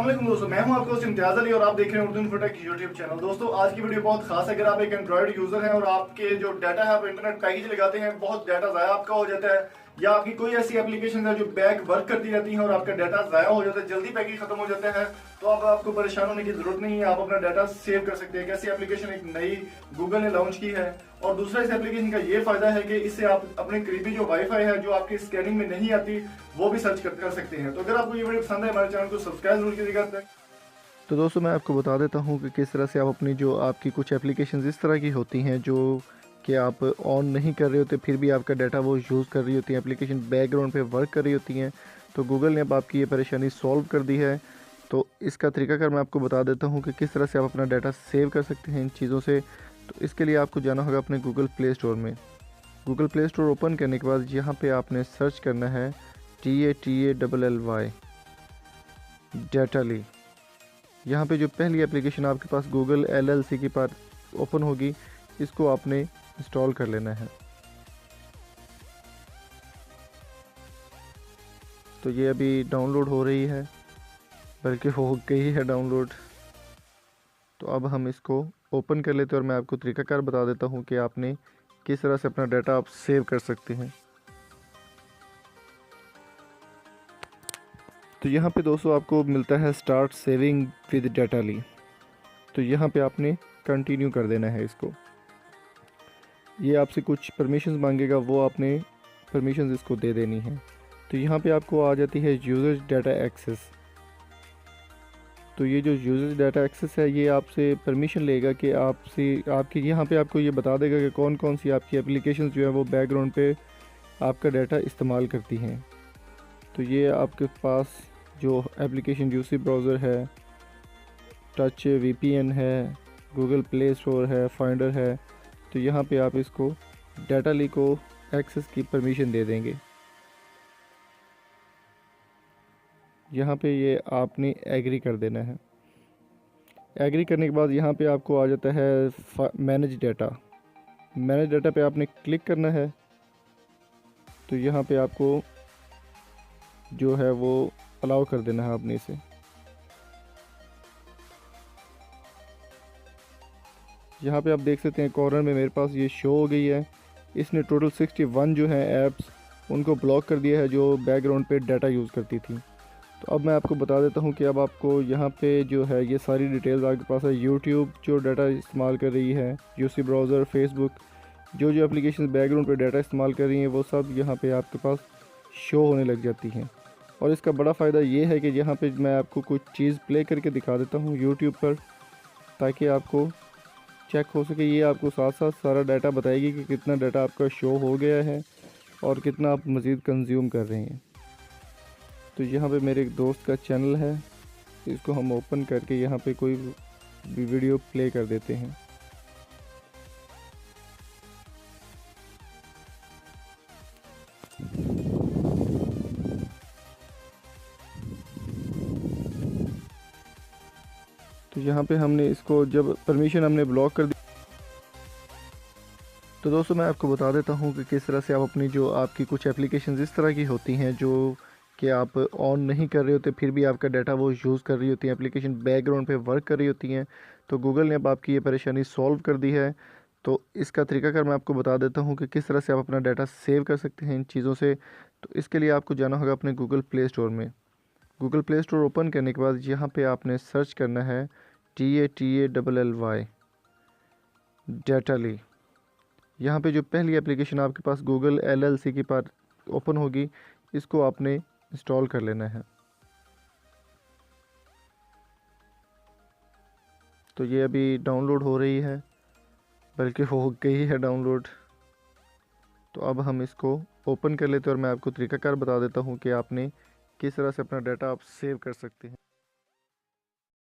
अस्सलाम दोस्तों, मैं हूं आपका दोस्त इम्तियाज अली और आप देख रहे हैं उर्दू इन्फोटेक यूट्यूब चैनल। दोस्तों आज की वीडियो बहुत खास है। अगर आप एक एंड्रॉइड यूजर हैं और आपके जो डाटा है आप इंटरनेट पैकेज लगाते हैं, बहुत डाटा ज़ाया आपका हो जाता है, या आपकी कोई ऐसी एप्लीकेशन है जो बैक वर्क करती रहती है और आपका डाटा ज़ाया हो जाता है, जल्दी पैकेज खत्म हो जाता है, तो अब आपको परेशान होने की जरूरत नहीं है। आप अपना डाटा सेव कर सकते हैं। कैसी एप्लीकेशन एक नई गूगल ने लॉन्च की है, और दूसरा इस एप्लीकेशन का ये फायदा है कि इससे आप अपने करीबी जो वाईफाई है जो आपकी स्कैनिंग में नहीं आती वो भी सर्च कर सकते हैं। तो अगर आपको ये वीडियो पसंद है हमारे चैनल को सब्सक्राइब जरूर कीजिएगा। तो दोस्तों मैं आपको बता देता हूँ कि किस तरह से आप अपनी जो आपकी कुछ एप्लीकेशंस इस तरह की होती हैं जो कि आप ऑन नहीं कर रहे होते, फिर भी आपका डाटा वो यूज़ कर रही होती हैं, एप्लीकेशन बैकग्राउंड पे वर्क कर रही होती हैं। तो गूगल ने अब आपकी ये परेशानी सॉल्व कर दी है। तो इसका तरीकाकार मैं आपको बता देता हूँ कि किस तरह से आप अपना डाटा सेव कर सकते हैं इन चीज़ों से। तो इसके लिए आपको जाना होगा अपने गूगल प्ले स्टोर में। गूगल प्ले स्टोर ओपन करने के बाद यहाँ पर आपने सर्च करना है TATALLY डाटाली। यहाँ पे जो पहली एप्लीकेशन आपके पास गूगल LLC के पास ओपन होगी, इसको आपने इंस्टॉल कर लेना है। तो ये अभी डाउनलोड हो रही है, बल्कि हो गई है डाउनलोड। तो अब हम इसको ओपन कर लेते हैं और मैं आपको तरीकाकार बता देता हूँ कि आपने किस तरह से अपना डाटा आप सेव कर सकते हैं। तो यहाँ पे दोस्तों आपको मिलता है स्टार्ट सेविंग विद डाटाली। तो यहाँ पे आपने कंटिन्यू कर देना है इसको। ये आपसे कुछ परमिशंस मांगेगा, वो आपने परमिशंस इसको दे देनी है। तो यहाँ पे आपको आ जाती है यूजर्स डाटा एक्सेस। तो ये जो यूजर्स डाटा एक्सेस है ये आपसे परमिशन लेगा कि आपकी यहाँ पे आपको ये बता देगा कि कौन कौन सी आपकी एप्लीकेशंस जो है वो बैकग्राउंड पे आपका डाटा इस्तेमाल करती हैं। तो ये आपके पास जो एप्लीकेशन यूसी ब्राउज़र है, टच VPN है, गूगल प्ले स्टोर है, फाइंडर है, तो यहाँ पे आप इसको डाटाली को एक्सेस की परमिशन दे देंगे। यहाँ पे ये आपने एग्री कर देना है। एग्री करने के बाद यहाँ पे आपको आ जाता है मैनेज डाटा। मैनेज डाटा पे आपने क्लिक करना है। तो यहाँ पे आपको जो है वो अलाउ कर देना है आपने इसे। यहाँ पे आप देख सकते हैं कॉर्नर में मेरे पास ये शो हो गई है। इसने टोटल 61 जो है ऐप्स उनको ब्लॉक कर दिया है जो बैकग्राउंड पे डाटा यूज़ करती थी। तो अब मैं आपको बता देता हूँ कि अब आपको यहाँ पे जो है ये सारी डिटेल्स आपके पास है। यूट्यूब जो डाटा इस्तेमाल कर रही है, यूसी ब्राउज़र, फेसबुक, जो जो एप्लीकेशन बैकग्राउंड पे डाटा इस्तेमाल कर रही हैं वो सब यहाँ पे आपके पास शो होने लग जाती हैं। और इसका बड़ा फ़ायदा ये है कि यहाँ पे मैं आपको कुछ चीज़ प्ले करके दिखा देता हूँ यूट्यूब पर, ताकि आपको चेक हो सके। ये आपको साथ साथ सारा डाटा बताएगी कि कितना डाटा आपका शो हो गया है और कितना आप मज़ीद कंज्यूम कर रहे हैं। तो यहाँ पे मेरे एक दोस्त का चैनल है, इसको हम ओपन करके यहाँ पे कोई भी वीडियो प्ले कर देते हैं। तो यहाँ पे हमने इसको जब परमिशन हमने ब्लॉक कर दी। तो दोस्तों मैं आपको बता देता हूँ कि किस तरह से आप अपनी जो आपकी कुछ एप्लीकेशंस इस तरह की होती हैं जो कि आप ऑन नहीं कर रहे होते, फिर भी आपका डाटा वो यूज़ कर रही होती हैं, एप्लीकेशन बैकग्राउंड पे वर्क कर रही होती हैं। तो गूगल ने अब आपकी ये परेशानी सॉल्व कर दी है। तो इसका तरीकाकार मैं आपको बता देता हूँ कि किस तरह से आप अपना डाटा सेव कर सकते हैं इन चीज़ों से। तो इसके लिए आपको जाना होगा अपने गूगल प्ले स्टोर में। गूगल प्ले स्टोर ओपन करने के बाद यहाँ पर आपने सर्च करना है TATALLY डाटाली। यहाँ पे जो पहली एप्लीकेशन आपके पास गूगल LLC के पास ओपन होगी, इसको आपने इंस्टॉल कर लेना है। तो ये अभी डाउनलोड हो रही है, बल्कि हो गई है डाउनलोड। तो अब हम इसको ओपन कर लेते हैं और मैं आपको तरीकाकार बता देता हूँ कि आपने किस तरह से अपना डाटा आप सेव कर सकते हैं।